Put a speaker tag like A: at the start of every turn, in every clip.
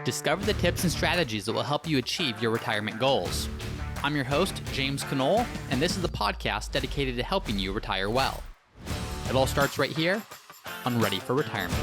A: Discover the tips and strategies that will help you achieve your retirement goals. I'm your host, James Knoll, and this is the podcast dedicated to helping you retire well. It all starts right here on Ready for Retirement.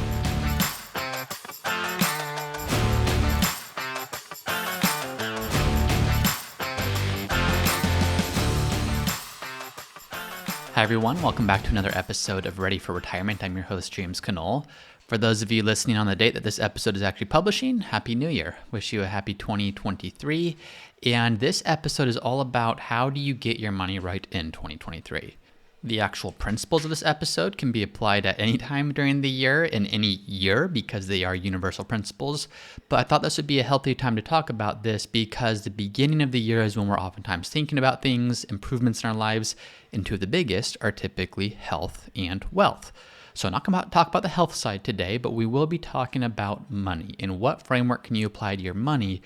A: Hi everyone, welcome back to another episode of Ready for Retirement. I'm your host, James Knoll. For those of you listening on the date that this episode is actually publishing, Happy New Year. Wish you a happy 2023. And this episode is all about how do you get your money right in 2023. The actual principles of this episode can be applied at any time during the year in any year because they are universal principles. But I thought this would be a healthy time to talk about this because the beginning of the year is when we're oftentimes thinking about things, improvements in our lives, and two of the biggest are typically health and wealth. So I'm not going to talk about the health side today, but we will be talking about money and what framework can you apply to your money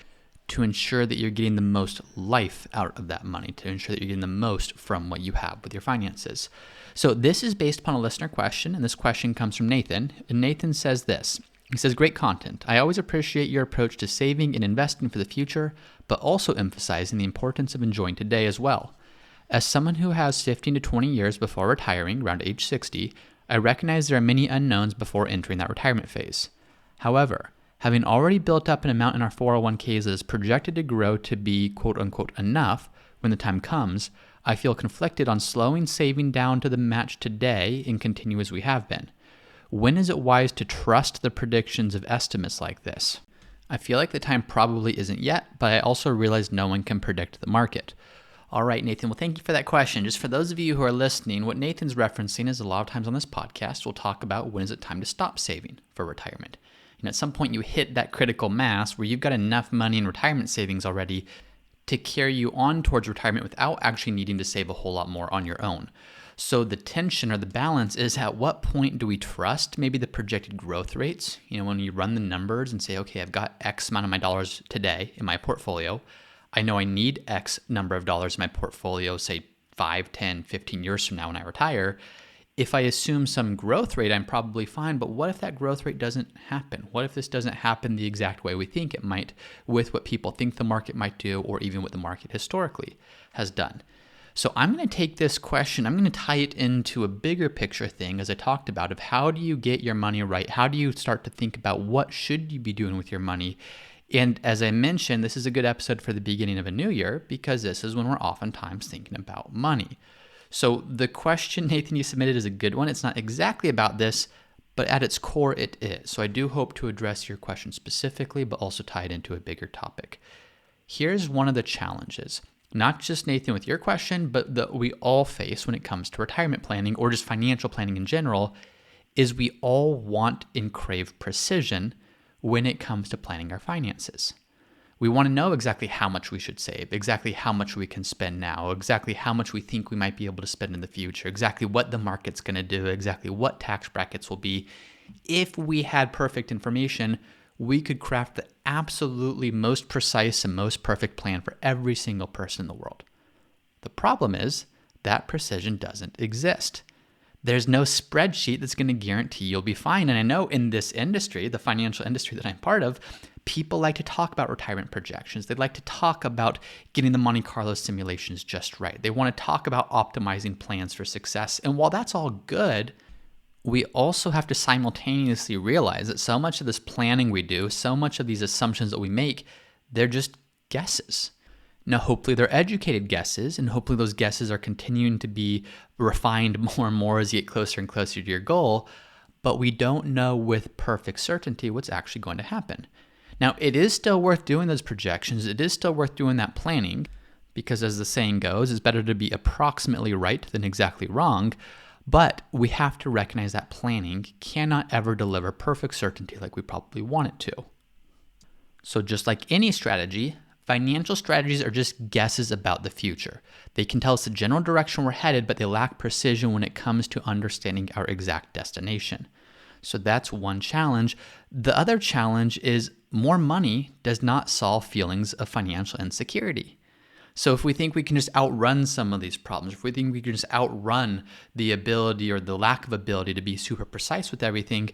A: to ensure that you're getting the most life out of that money, to ensure that you're getting the most from what you have with your finances. So this is based upon a listener question, and this question comes from Nathan. And Nathan says this. He says, great content. I always appreciate your approach to saving and investing for the future, but also emphasizing the importance of enjoying today as well. As someone who has 15 to 20 years before retiring, around age 60, I recognize there are many unknowns before entering that retirement phase. However, having already built up an amount in our 401ks that is projected to grow to be quote-unquote enough when the time comes, I feel conflicted on slowing saving down to the match today and continue as we have been. When is it wise to trust the predictions of estimates like this? I feel like the time probably isn't yet, but I also realize no one can predict the market. All right, Nathan, well, thank you for that question. Just for those of you who are listening, what Nathan's referencing is a lot of times on this podcast, we'll talk about when is it time to stop saving for retirement. At some point you hit that critical mass where you've got enough money in retirement savings already to carry you on towards retirement without actually needing to save a whole lot more on your own. So the tension or the balance is at what point do we trust maybe the projected growth rates? When you run the numbers and say, okay, I've got X amount of my dollars today in my portfolio. I know I need X number of dollars in my portfolio, say 5, 10, 15 years from now when I retire. If I assume some growth rate, I'm probably fine. But what if that growth rate doesn't happen? What if this doesn't happen the exact way we think it might with what people think the market might do or even what the market historically has done? So I'm going to take this question, I'm going to tie it into a bigger picture thing as I talked about of how do you get your money right? How do you start to think about what should you be doing with your money? And as I mentioned, this is a good episode for the beginning of a new year because this is when we're oftentimes thinking about money. So the question, Nathan, you submitted is a good one. It's not exactly about this, but at its core, it is. So I do hope to address your question specifically, but also tie it into a bigger topic. Here's one of the challenges, not just Nathan with your question, but that we all face when it comes to retirement planning or just financial planning in general, is we all want and crave precision when it comes to planning our finances. We want to know exactly how much we should save, exactly how much we can spend now, exactly how much we think we might be able to spend in the future, exactly what the market's going to do, exactly what tax brackets will be. If we had perfect information, we could craft the absolutely most precise and most perfect plan for every single person in the world. The problem is that precision doesn't exist. There's no spreadsheet that's going to guarantee you'll be fine. And I know in this industry, the financial industry that I'm part of, people like to talk about retirement projections. They like to talk about getting the Monte Carlo simulations just right. They want to talk about optimizing plans for success. And while that's all good, we also have to simultaneously realize that so much of this planning we do, so much of these assumptions that we make, they're just guesses. Now, hopefully they're educated guesses, and hopefully those guesses are continuing to be refined more and more as you get closer and closer to your goal, but we don't know with perfect certainty what's actually going to happen. Now, it is still worth doing those projections. It is still worth doing that planning because as the saying goes, it's better to be approximately right than exactly wrong, but we have to recognize that planning cannot ever deliver perfect certainty like we probably want it to. So just like any strategy, financial strategies are just guesses about the future. They can tell us the general direction we're headed, but they lack precision when it comes to understanding our exact destination. So that's one challenge. The other challenge is more money does not solve feelings of financial insecurity. So if we think we can just outrun some of these problems, if we think we can just outrun the ability or the lack of ability to be super precise with everything,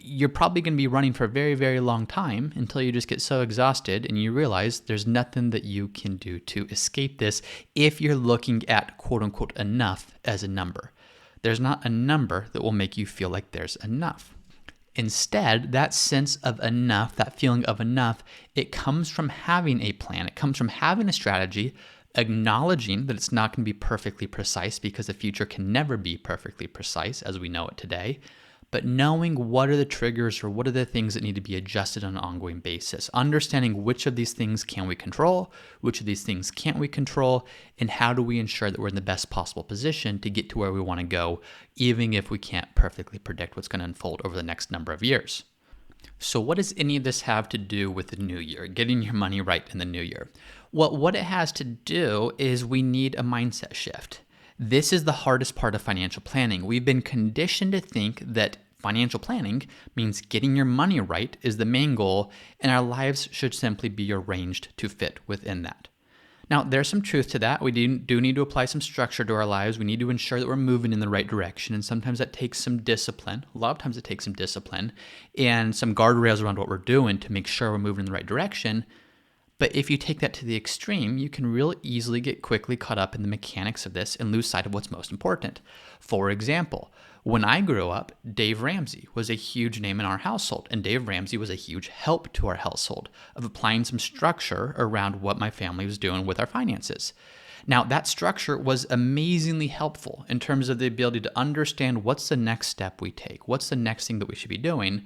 A: you're probably going to be running for a very, very long time until you just get so exhausted and you realize there's nothing that you can do to escape this if you're looking at quote unquote enough as a number. There's not a number that will make you feel like there's enough. Instead, that sense of enough, that feeling of enough, it comes from having a plan. It comes from having a strategy, acknowledging that it's not going to be perfectly precise because the future can never be perfectly precise as we know it today, but knowing what are the triggers or what are the things that need to be adjusted on an ongoing basis, understanding which of these things can we control, which of these things can't we control, and how do we ensure that we're in the best possible position to get to where we want to go, even if we can't perfectly predict what's going to unfold over the next number of years. So what does any of this have to do with the new year, getting your money right in the new year? Well, what it has to do is we need a mindset shift. This is the hardest part of financial planning. We've been conditioned to think that financial planning means getting your money right is the main goal, and our lives should simply be arranged to fit within that. Now, there's some truth to that. We do need to apply some structure to our lives. We need to ensure that we're moving in the right direction, and sometimes that takes some discipline. A lot of times it takes some discipline and some guardrails around what we're doing to make sure we're moving in the right direction. But if you take that to the extreme, you can real easily get quickly caught up in the mechanics of this and lose sight of what's most important. For example, when I grew up, Dave Ramsey was a huge name in our household, and Dave Ramsey was a huge help to our household of applying some structure around what my family was doing with our finances. Now, that structure was amazingly helpful in terms of the ability to understand what's the next step we take, what's the next thing that we should be doing.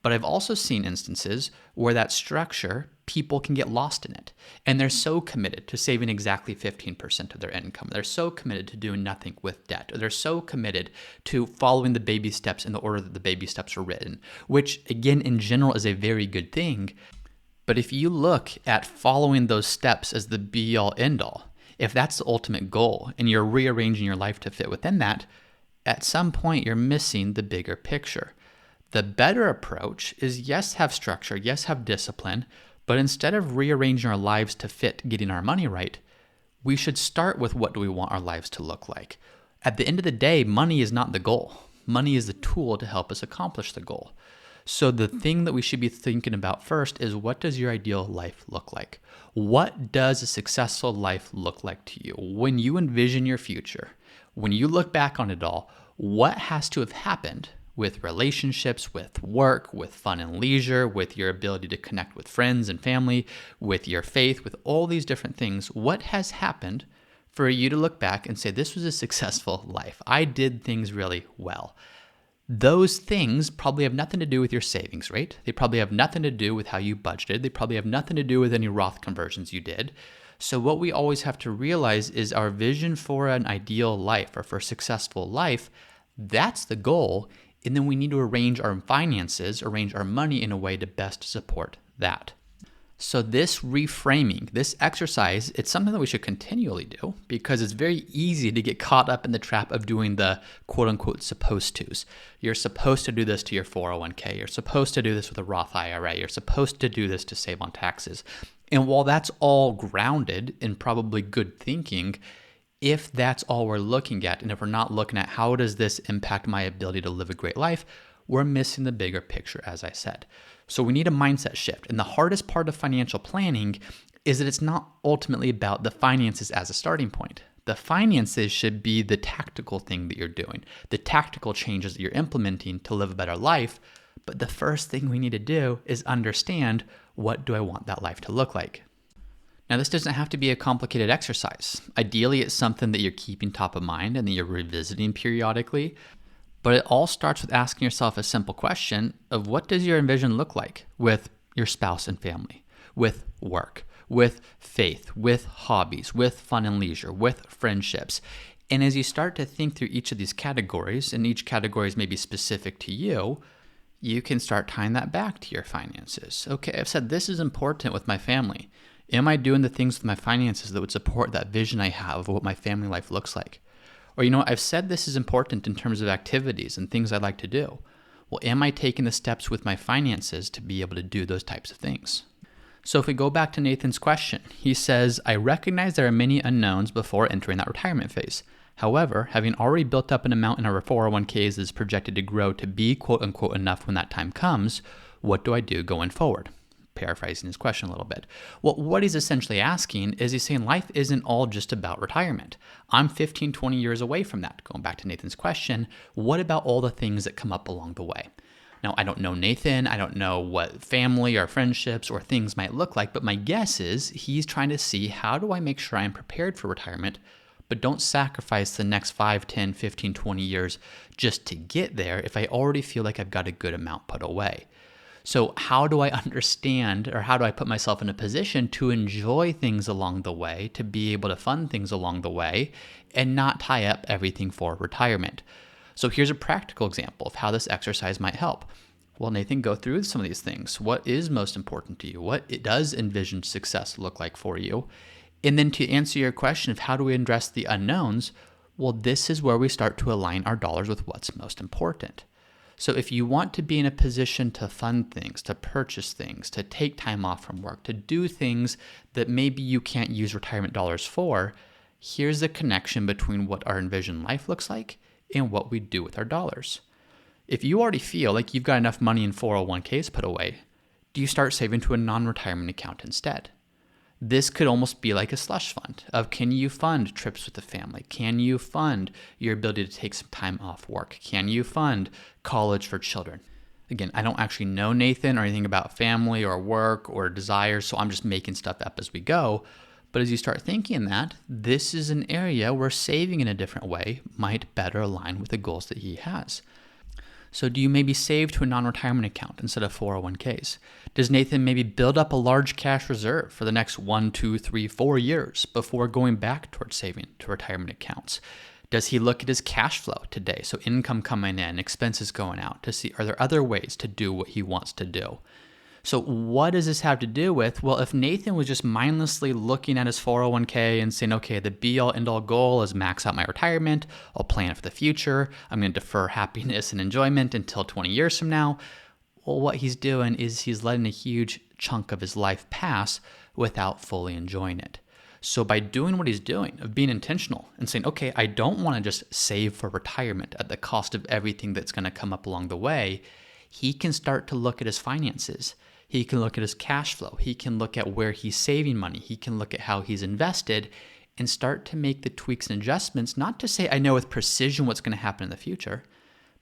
A: But I've also seen instances where that structure, people can get lost in it. And they're so committed to saving exactly 15% of their income. They're so committed to doing nothing with debt. Or they're so committed to following the baby steps in the order that the baby steps are written, which again, in general, is a very good thing. But if you look at following those steps as the be-all, end-all, if that's the ultimate goal and you're rearranging your life to fit within that, at some point you're missing the bigger picture. The better approach is yes, have structure, yes, have discipline, but instead of rearranging our lives to fit getting our money right, we should start with what do we want our lives to look like. At the end of the day, money is not the goal. Money is the tool to help us accomplish the goal. So the thing that we should be thinking about first is, what does your ideal life look like? What does a successful life look like to you? When you envision your future, when you look back on it all, what has to have happened with relationships, with work, with fun and leisure, with your ability to connect with friends and family, with your faith, with all these different things? What has happened for you to look back and say, this was a successful life? I did things really well. Those things probably have nothing to do with your savings rate. They probably have nothing to do with how you budgeted. They probably have nothing to do with any Roth conversions you did. So what we always have to realize is our vision for an ideal life or for a successful life, that's the goal. And then we need to arrange our finances, arrange our money in a way to best support that. So this reframing, this exercise, it's something that we should continually do because it's very easy to get caught up in the trap of doing the quote unquote supposed tos. You're supposed to do this to your 401k. You're supposed to do this with a Roth IRA. You're supposed to do this to save on taxes. And while that's all grounded in probably good thinking, if that's all we're looking at, and if we're not looking at how does this impact my ability to live a great life, we're missing the bigger picture, as I said. So we need a mindset shift. And the hardest part of financial planning is that it's not ultimately about the finances as a starting point. The finances should be the tactical thing that you're doing, the tactical changes that you're implementing to live a better life. But the first thing we need to do is understand, what do I want that life to look like? Now, this doesn't have to be a complicated exercise. Ideally, it's something that you're keeping top of mind and that you're revisiting periodically. But it all starts with asking yourself a simple question of, what does your envision look like with your spouse and family, with work, with faith, with hobbies, with fun and leisure, with friendships? And as you start to think through each of these categories, and each category is maybe specific to you, you can start tying that back to your finances. Okay, I've said this is important with my family. Am I doing the things with my finances that would support that vision I have of what my family life looks like? Or, I've said this is important in terms of activities and things I like to do. Well, am I taking the steps with my finances to be able to do those types of things? So if we go back to Nathan's question, he says, I recognize there are many unknowns before entering that retirement phase. However, having already built up an amount in our 401ks that is projected to grow to be quote unquote enough when that time comes, what do I do going forward? Paraphrasing his question a little bit. Well, what he's essentially asking is he's saying life isn't all just about retirement. I'm 15, 20 years away from that. Going back to Nathan's question, what about all the things that come up along the way? Now, I don't know Nathan. I don't know what family or friendships or things might look like, but my guess is he's trying to see, how do I make sure I'm prepared for retirement, but don't sacrifice the next 5, 10, 15, 20 years just to get there if I already feel like I've got a good amount put away. So how do I understand, or how do I put myself in a position to enjoy things along the way, to be able to fund things along the way, and not tie up everything for retirement? So here's a practical example of how this exercise might help. Well, Nathan, go through some of these things. What is most important to you? What does envisioned success look like for you? And then to answer your question of how do we address the unknowns, well, this is where we start to align our dollars with what's most important. So if you want to be in a position to fund things, to purchase things, to take time off from work, to do things that maybe you can't use retirement dollars for, here's the connection between what our envisioned life looks like and what we do with our dollars. If you already feel like you've got enough money in 401ks put away, do you start saving to a non-retirement account instead? This could almost be like a slush fund of, can you fund trips with the family? Can you fund your ability to take some time off work? Can you fund college for children? Again, I don't actually know Nathan or anything about family or work or desires, so I'm just making stuff up as we go. But as you start thinking that, this is an area where saving in a different way might better align with the goals that he has. So do you maybe save to a non-retirement account instead of 401ks? Does Nathan maybe build up a large cash reserve for the next 1, 2, 3, 4 years before going back towards saving to retirement accounts? Does he look at his cash flow today? So income coming in, expenses going out, to see, are there other ways to do what he wants to do? So what does this have to do with? Well, if Nathan was just mindlessly looking at his 401k and saying, okay, the be-all, end-all goal is max out my retirement, I'll plan for the future, I'm going to defer happiness and enjoyment until 20 years from now, well, what he's doing is he's letting a huge chunk of his life pass without fully enjoying it. So by doing what he's doing, of being intentional and saying, okay, I don't want to just save for retirement at the cost of everything that's going to come up along the way, he can start to look at his finances. He can look at his cash flow. He can look at where he's saving money. He can look at how he's invested and start to make the tweaks and adjustments, not to say I know with precision what's going to happen in the future,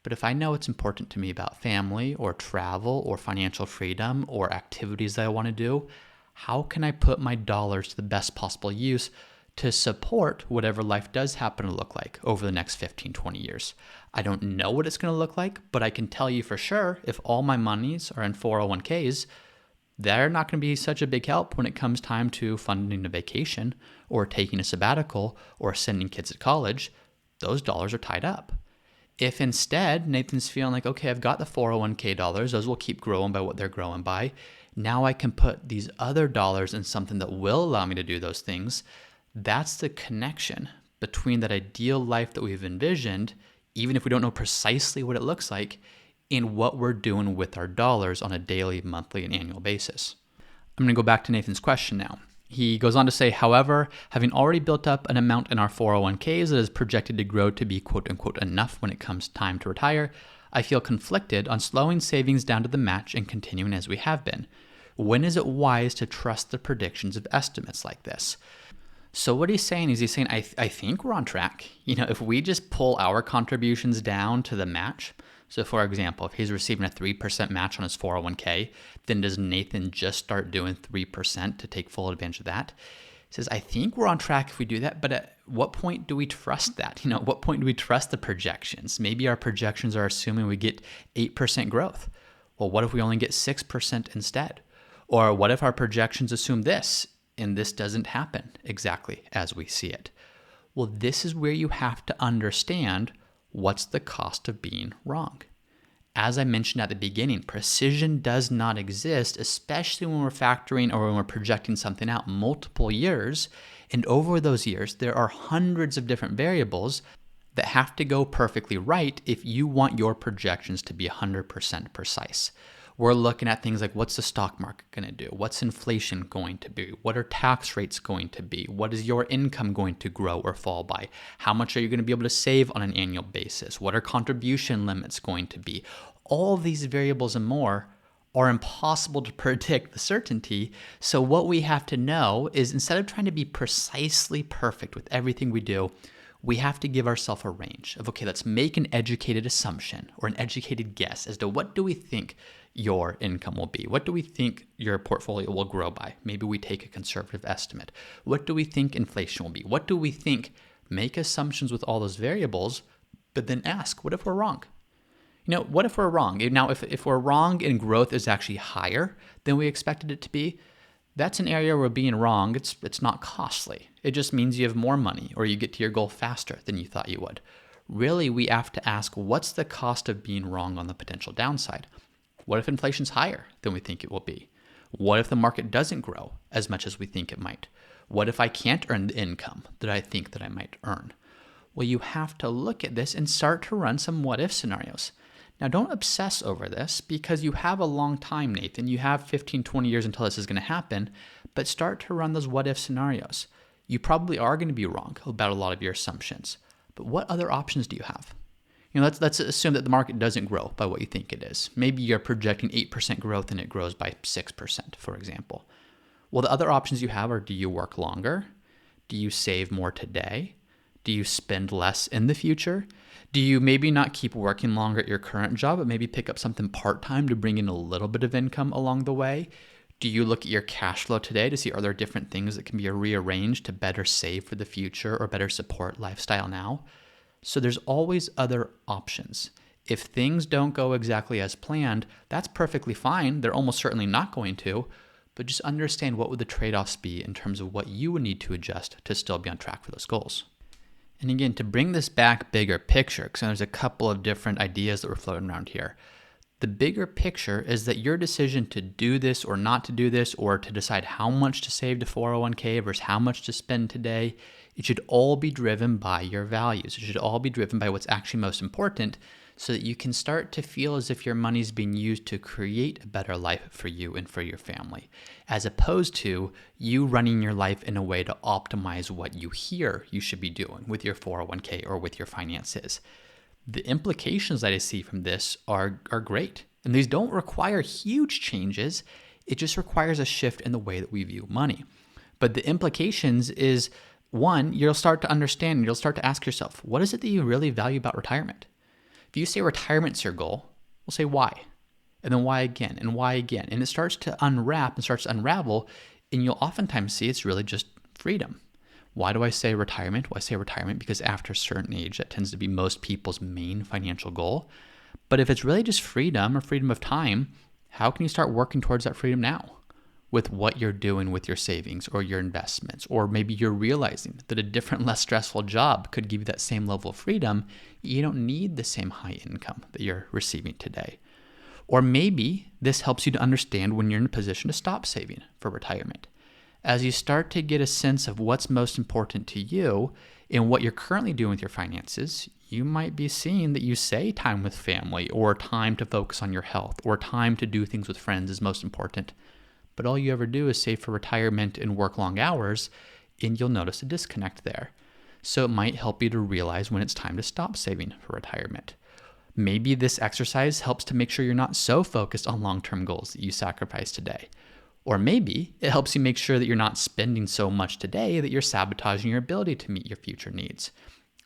A: but if I know it's important to me about family or travel or financial freedom or activities that I want to do, how can I put my dollars to the best possible use to support whatever life does happen to look like over the next 15, 20 years? I don't know what it's going to look like, but I can tell you for sure, if all my monies are in 401ks, they're not going to be such a big help when it comes time to funding a vacation or taking a sabbatical or sending kids to college. Those dollars are tied up. If instead Nathan's feeling like, okay, I've got the 401k dollars, those will keep growing by what they're growing by. Now I can put these other dollars in something that will allow me to do those things. That's the connection between that ideal life that we've envisioned, even if we don't know precisely what it looks like, in what we're doing with our dollars on a daily, monthly, and annual basis. I'm going to go back to Nathan's question now. He goes on to say, however, having already built up an amount in our 401ks that is projected to grow to be quote unquote enough when it comes time to retire, I feel conflicted on slowing savings down to the match and continuing as we have been. When is it wise to trust the predictions of estimates like this? So what he's saying is I think we're on track. If we just pull our contributions down to the match, so for example, if he's receiving a 3% match on his 401k, then does Nathan just start doing 3% to take full advantage of that? He says, I think we're on track if we do that, but at what point do we trust that? At what point do we trust the projections? Maybe our projections are assuming we get 8% growth. Well, what if we only get 6% instead? Or what if our projections assume this, and this doesn't happen exactly as we see it? Well, this is where you have to understand what's the cost of being wrong. As I mentioned at the beginning, precision does not exist, especially when we're factoring or when we're projecting something out multiple years. And over those years, there are hundreds of different variables that have to go perfectly right if you want your projections to be 100% precise. We're looking at things like, what's the stock market going to do? What's inflation going to be? What are tax rates going to be? What is your income going to grow or fall by? How much are you going to be able to save on an annual basis? What are contribution limits going to be? All of these variables and more are impossible to predict with certainty. So what we have to know is, instead of trying to be precisely perfect with everything we do, we have to give ourselves a range of, okay, let's make an educated assumption or an educated guess as to what do we think your income will be? What do we think your portfolio will grow by? Maybe we take a conservative estimate. What do we think inflation will be? What do we think? Make assumptions with all those variables, but then ask, what if we're wrong? What if we're wrong? Now, if we're wrong and growth is actually higher than we expected it to be, that's an area where being wrong, it's not costly. It just means you have more money or you get to your goal faster than you thought you would. Really, we have to ask, what's the cost of being wrong on the potential downside? What if inflation's higher than we think it will be? What if the market doesn't grow as much as we think it might? What if I can't earn the income that I think that I might earn? Well, you have to look at this and start to run some what if scenarios. Now, don't obsess over this because you have a long time, Nathan. You have 15, 20 years until this is going to happen, but start to run those what if scenarios. You probably are going to be wrong about a lot of your assumptions, but what other options do you have? Let's assume that the market doesn't grow by what you think it is. Maybe you're projecting 8% growth and it grows by 6%, for example. Well, the other options you have are, do you work longer? Do you save more today? Do you spend less in the future? Do you maybe not keep working longer at your current job, but maybe pick up something part-time to bring in a little bit of income along the way? Do you look at your cash flow today to see, are there different things that can be rearranged to better save for the future or better support lifestyle now? So there's always other options. If things don't go exactly as planned, that's perfectly fine. They're almost certainly not going to, but just understand what would the trade-offs be in terms of what you would need to adjust to still be on track for those goals. And again, to bring this back bigger picture, because there's a couple of different ideas that were floating around here. The bigger picture is that your decision to do this or not to do this, or to decide how much to save to 401k versus how much to spend today, it should all be driven by your values. It should all be driven by what's actually most important, so that you can start to feel as if your money is being used to create a better life for you and for your family, as opposed to you running your life in a way to optimize what you hear you should be doing with your 401k or with your finances. The implications that I see from this are great, and these don't require huge changes. It just requires a shift in the way that we view money. But the implications is, one, you'll start to understand, you'll start to ask yourself, what is it that you really value about retirement? If you say retirement's your goal, we'll say why, and then why again, and why again. And it starts to unwrap and starts to unravel, and you'll oftentimes see it's really just freedom. Why do I say retirement? Well, I say retirement because after a certain age, that tends to be most people's main financial goal. But if it's really just freedom or freedom of time, how can you start working towards that freedom now? With what you're doing with your savings or your investments, or maybe you're realizing that a different, less stressful job could give you that same level of freedom. You don't need the same high income that you're receiving today. Or maybe this helps you to understand when you're in a position to stop saving for retirement. As you start to get a sense of what's most important to you and what you're currently doing with your finances, you might be seeing that you say time with family, or time to focus on your health, or time to do things with friends is most important. But all you ever do is save for retirement and work long hours, and you'll notice a disconnect there. So it might help you to realize when it's time to stop saving for retirement. Maybe this exercise helps to make sure you're not so focused on long-term goals that you sacrifice today. Or maybe it helps you make sure that you're not spending so much today that you're sabotaging your ability to meet your future needs.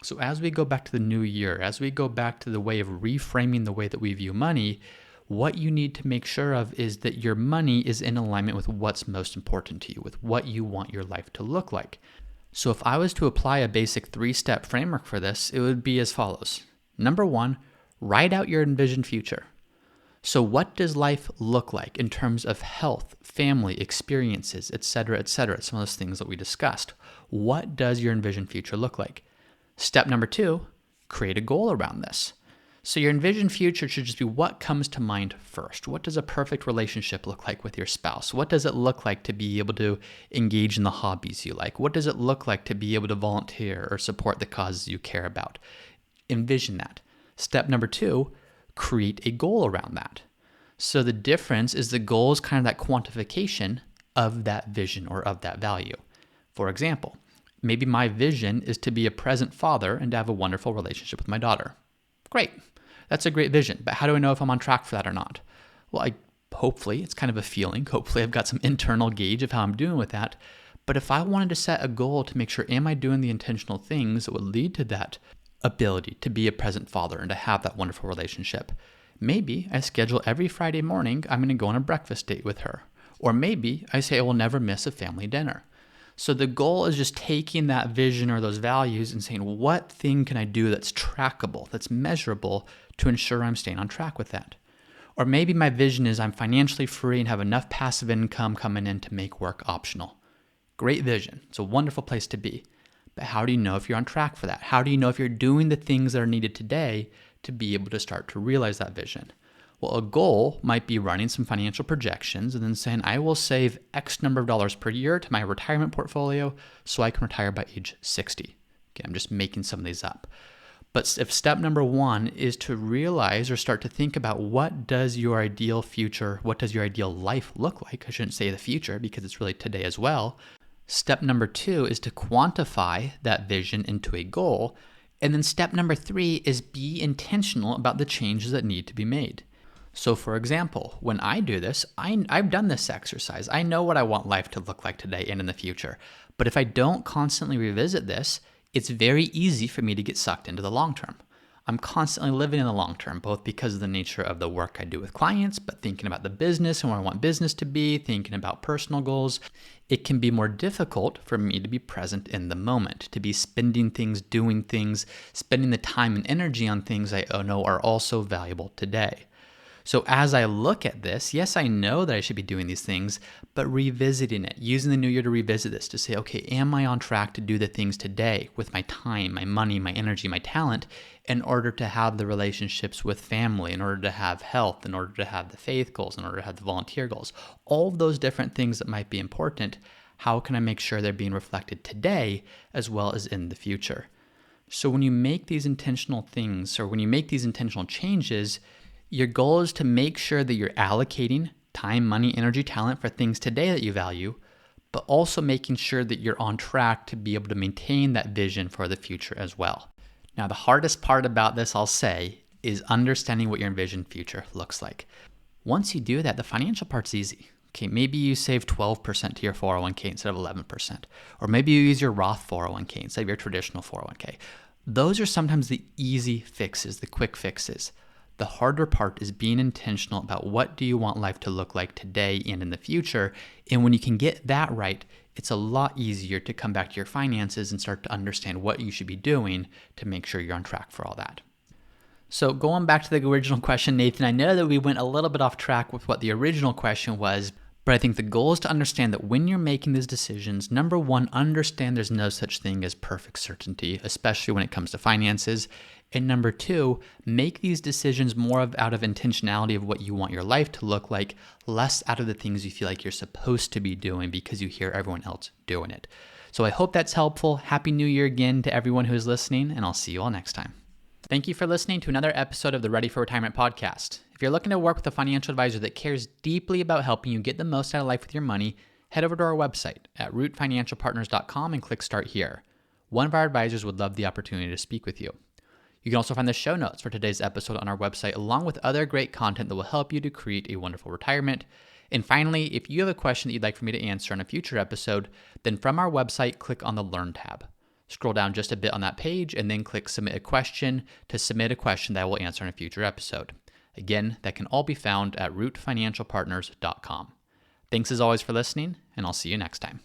A: So as we go back to the new year, as we go back to the way of reframing the way that we view money, what you need to make sure of is that your money is in alignment with what's most important to you, with what you want your life to look like. So if I was to apply a basic 3-step framework for this, it would be as follows. Number 1, write out your envisioned future. So what does life look like in terms of health, family, experiences, etc., some of those things that we discussed? What does your envisioned future look like? Step number 2, create a goal around this. So your envisioned future should just be what comes to mind first. What does a perfect relationship look like with your spouse? What does it look like to be able to engage in the hobbies you like? What does it look like to be able to volunteer or support the causes you care about? Envision that. Step number 2, create a goal around that. So the difference is the goal is kind of that quantification of that vision or of that value. For example, maybe my vision is to be a present father and to have a wonderful relationship with my daughter. Great. That's a great vision, but how do I know if I'm on track for that or not? Well, hopefully it's kind of a feeling. Hopefully I've got some internal gauge of how I'm doing with that. But if I wanted to set a goal to make sure, am I doing the intentional things that would lead to that ability to be a present father and to have that wonderful relationship? Maybe I schedule every Friday morning, I'm going to go on a breakfast date with her. Or maybe I say I will never miss a family dinner. So the goal is just taking that vision or those values and saying, what thing can I do that's trackable, that's measurable to ensure I'm staying on track with that? Or maybe my vision is I'm financially free and have enough passive income coming in to make work optional. Great vision. It's a wonderful place to be. But how do you know if you're on track for that? How do you know if you're doing the things that are needed today to be able to start to realize that vision? Well, a goal might be running some financial projections and then saying, I will save X number of dollars per year to my retirement portfolio so I can retire by age 60. Okay, I'm just making some of these up. But if step number one is to realize or start to think about what does your ideal future, what does your ideal life look like? I shouldn't say the future because it's really today as well. Step number two is to quantify that vision into a goal. And then step number three is be intentional about the changes that need to be made. So for example, when I do this, I've done this exercise. I know what I want life to look like today and in the future. But if I don't constantly revisit this, it's very easy for me to get sucked into the long term. I'm constantly living in the long term, both because of the nature of the work I do with clients, but thinking about the business and where I want business to be, thinking about personal goals. It can be more difficult for me to be present in the moment, to be spending things, doing things, spending the time and energy on things I know are also valuable today. So as I look at this, yes, I know that I should be doing these things, but revisiting it, using the new year to revisit this, to say, okay, am I on track to do the things today with my time, my money, my energy, my talent, in order to have the relationships with family, in order to have health, in order to have the faith goals, in order to have the volunteer goals, all of those different things that might be important, how can I make sure they're being reflected today as well as in the future? So when you make these intentional things, or when you make these intentional changes, your goal is to make sure that you're allocating time, money, energy, talent for things today that you value, but also making sure that you're on track to be able to maintain that vision for the future as well. Now, the hardest part about this, I'll say, is understanding what your envisioned future looks like. Once you do that, the financial part's easy. Okay, maybe you save 12% to your 401k instead of 11%. Or maybe you use your Roth 401k instead of your traditional 401k. Those are sometimes the easy fixes, the quick fixes. The harder part is being intentional about what do you want life to look like today and in the future. And when you can get that right, it's a lot easier to come back to your finances and start to understand what you should be doing to make sure you're on track for all that. So going back to the original question, Nathan, I know that we went a little bit off track with what the original question was, but I think the goal is to understand that when you're making these decisions, number one, understand there's no such thing as perfect certainty, especially when it comes to finances. And number two, make these decisions more out of intentionality of what you want your life to look like, less out of the things you feel like you're supposed to be doing because you hear everyone else doing it. So I hope that's helpful. Happy New Year again to everyone who is listening, and I'll see you all next time. Thank you for listening to another episode of the Ready for Retirement podcast. If you're looking to work with a financial advisor that cares deeply about helping you get the most out of life with your money, head over to our website at rootfinancialpartners.com and click Start Here. One of our advisors would love the opportunity to speak with you. You can also find the show notes for today's episode on our website, along with other great content that will help you to create a wonderful retirement. And finally, if you have a question that you'd like for me to answer in a future episode, then from our website, click on the Learn tab. Scroll down just a bit on that page and then click Submit a Question to submit a question that I will answer in a future episode. Again, that can all be found at rootfinancialpartners.com. Thanks as always for listening, and I'll see you next time.